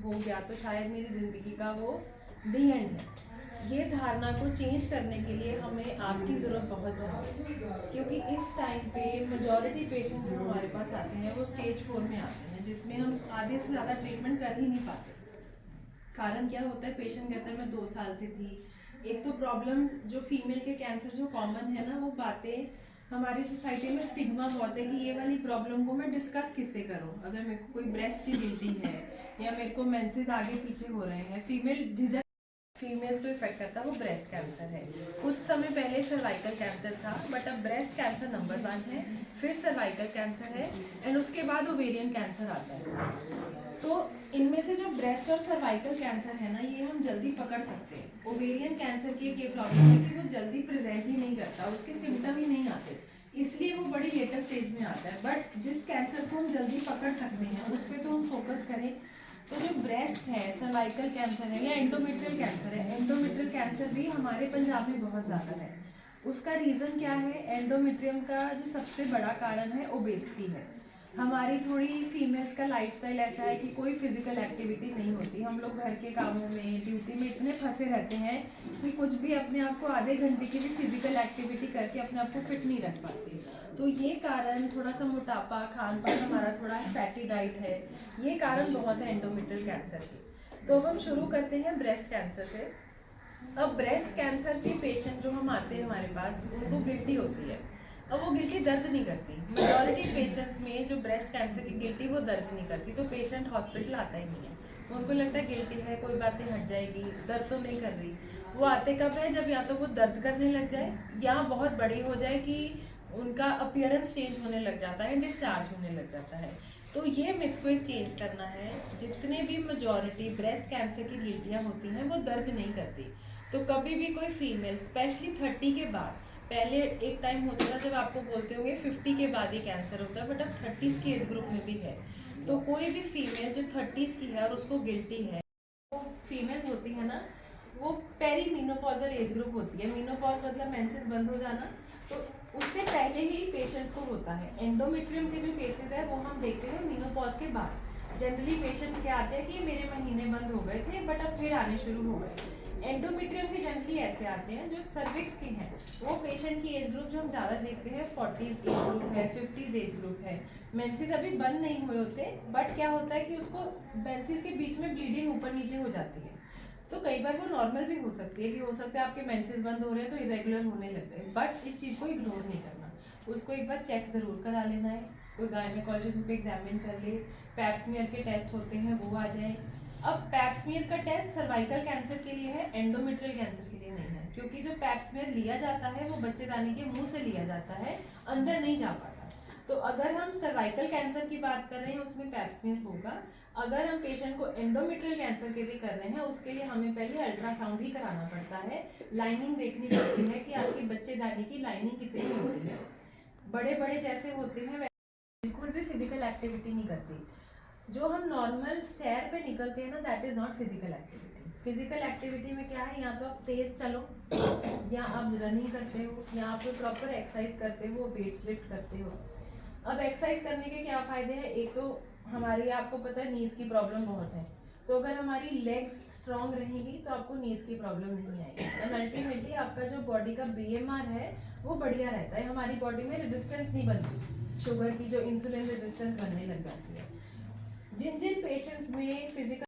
हो गया तो शायद मेरी ज़िंदगी का वो दी एंड है। ये धारणा को चेंज करने के लिए हमें आपकी ज़रूरत बहुत ज़्यादा है, क्योंकि इस टाइम पे मेजॉरिटी पेशेंट जो हमारे पास आते हैं वो स्टेज 4 में आते हैं, जिसमें हम आधे से ज़्यादा ट्रीटमेंट कर ही नहीं पाते। कारण क्या होता है, पेशेंट कहता है मैं 2 साल से थी। एक तो प्रॉब्लम जो फीमेल के कैंसर जो कॉमन है ना, वो बातें हमारी सोसाइटी में स्टिग्मा बहुत है कि ये वाली प्रॉब्लम को मैं डिस्कस किससे करूं। अगर मेरे को कोई ब्रेस्ट की गिल्टी है या मेरे को मेंसेस आगे पीछे हो रहे हैं, फीमेल्स को इफेक्ट करता है वो ब्रेस्ट कैंसर है। कुछ समय पहले सर्वाइकल कैंसर था, बट अब ब्रेस्ट कैंसर नंबर 1 है, फिर सर्वाइकल कैंसर है एंड उसके बाद ओवेरियन कैंसर आता है। तो इनमें से जो ब्रेस्ट और सर्वाइकल कैंसर है ना, ये हम जल्दी पकड़ सकते हैं। ओवेरियन कैंसर की एक ये प्रॉब्लम है कि वो जल्दी प्रेजेंट ही नहीं करता, उसके सिम्टम ही नहीं आते, इसलिए वो बड़ी लेटर स्टेज में आता है। बट जिस कैंसर को हम जल्दी पकड़ सकते हैं उस पर तो हम फोकस करें। तो जो ब्रेस्ट है, सर्वाइकल कैंसर है या एंडोमेट्रियल कैंसर है, एंडोमेट्रियल कैंसर भी हमारे पंजाब में बहुत ज़्यादा है। उसका रीज़न क्या है? एंडोमेट्रियम का जो सबसे बड़ा कारण है ओबेसिटी है। हमारी थोड़ी फीमेल्स का लाइफस्टाइल ऐसा है कि कोई फिजिकल एक्टिविटी नहीं होती। हम लोग घर के कामों में, ड्यूटी में इतने फंसे रहते हैं कि कुछ भी अपने आप को आधे घंटे की भी फिजिकल एक्टिविटी करके अपने आप को फिट नहीं रख पाते। तो ये कारण, थोड़ा सा मोटापा, खान पान हमारा थोड़ा फैटी डाइट है, ये कारण बहुत है एंडोमेट्रियल कैंसर के। तो हम शुरू करते हैं ब्रेस्ट कैंसर से। अब ब्रेस्ट कैंसर के पेशेंट जो हम आते हैं हमारे पास, उनको गिल्टी होती है। अब वो गिल्टी दर्द नहीं करती। मेजॉरिटी पेशेंट्स में जो ब्रेस्ट कैंसर की गिल्टी वो दर्द नहीं करती, तो पेशेंट हॉस्पिटल आता ही नहीं है। तो उनको लगता है गिल्टी है, कोई बातें हट जाएगी, दर्द तो नहीं कर रही। वो आते कब है? जब या तो वो दर्द करने लग जाए या बहुत बड़ी हो जाए कि उनका अपीयरेंस चेंज होने लग जाता है, डिस्चार्ज होने लग जाता है। तो ये मिथ को एक चेंज करना है। जितने भी मेजॉरिटी ब्रेस्ट कैंसर की गिल्टियाँ होती हैं वो दर्द नहीं करती। तो कभी भी कोई फीमेल, स्पेशली 30 के बाद, पहले एक टाइम होता था जब आपको बोलते होंगे 50 के बाद ही कैंसर होता है, बट अब 30s के एज ग्रुप में भी है। तो कोई भी फीमेल जो 30s की है और उसको गिल्टी है, वो फीमेल्स होती है ना, वो पेरी मीनोपॉजल एज ग्रुप होती है। मीनोपॉज मतलब मेंसेस बंद हो जाना, तो उससे पहले ही पेशेंट्स को होता है। एंडोमेट्रियम के जो केसेस है वो हम देखते हैं मीनोपॉज के बाद। जनरली पेशेंट्स क्या आते हैं कि मेरे महीने बंद हो गए थे बट अब फिर आने शुरू हो गए। एंडोमेट्रियम के जनरली ऐसे आते हैं जो सर्विक्स के हैं। वो पेशेंट की एज ग्रुप जो हम ज़्यादा देखते हैं 40s एज ग्रुप है, 50s एज ग्रुप है। मेंसेस अभी बंद नहीं हुए होते, बट क्या होता है कि उसको मेंसेस के बीच में ब्लीडिंग ऊपर नीचे हो जाती है। तो कई बार वो नॉर्मल भी हो सकती है कि हो सकता है आपके मेंसेस बंद हो रहे हैं तो इरेगुलर होने लग गए, बट इस चीज़ को इग्नोर नहीं करना। उसको एक बार चेक ज़रूर करा लेना है। कोई गायनेकोलॉजिस्ट उनको एग्जामिन कर ले, पैप्समियर के टेस्ट होते हैं वो आ जाए। अब पैप्समियर का टेस्ट सर्वाइकल कैंसर के लिए है, एंडोमेट्रियल कैंसर के लिए नहीं है, क्योंकि जो पैप्समियर लिया जाता है वो बच्चेदानी के मुंह से लिया जाता है, अंदर नहीं जा पाता। तो अगर हम सर्वाइकल कैंसर की बात कर रहे हैं उसमें पैप्समियर होगा। अगर हम पेशेंट को एंडोमेट्रियल कैंसर के भी कर रहे हैं उसके लिए हमें पहले अल्ट्रासाउंड ही कराना पड़ता है। लाइनिंग देखनी पड़ती है कि आपकी बच्चेदानी की लाइनिंग कितनी होती है। बड़े बड़े जैसे होते हैं बिल्कुल भी फिजिकल एक्टिविटी नहीं करती। जो हम नॉर्मल सैर पे निकलते हैं ना, that is not physical activity. Physical activity में क्या है, या तो आप तेज चलो, या आप रनिंग करते हो, या आप प्रॉपर एक्सरसाइज करते हो, वेट्स लिफ्ट करते हो। अब एक्सरसाइज करने के क्या फायदे हैं? एक तो हमारी, आपको पता है, नीज की प्रॉब्लम बहुत है। तो अगर हमारी लेग्स स्ट्रांग रहेंगी तो आपको नीज की प्रॉब्लम नहीं आएगी। एंड अल्टीमेटली आपका जो बॉडी का BMR है वो बढ़िया रहता है। हमारी बॉडी में रेजिस्टेंस नहीं बनती, शुगर की जो इंसुलिन रेजिस्टेंस बनने लग जाती है। जिन जिन पेशेंट्स में फिजिकल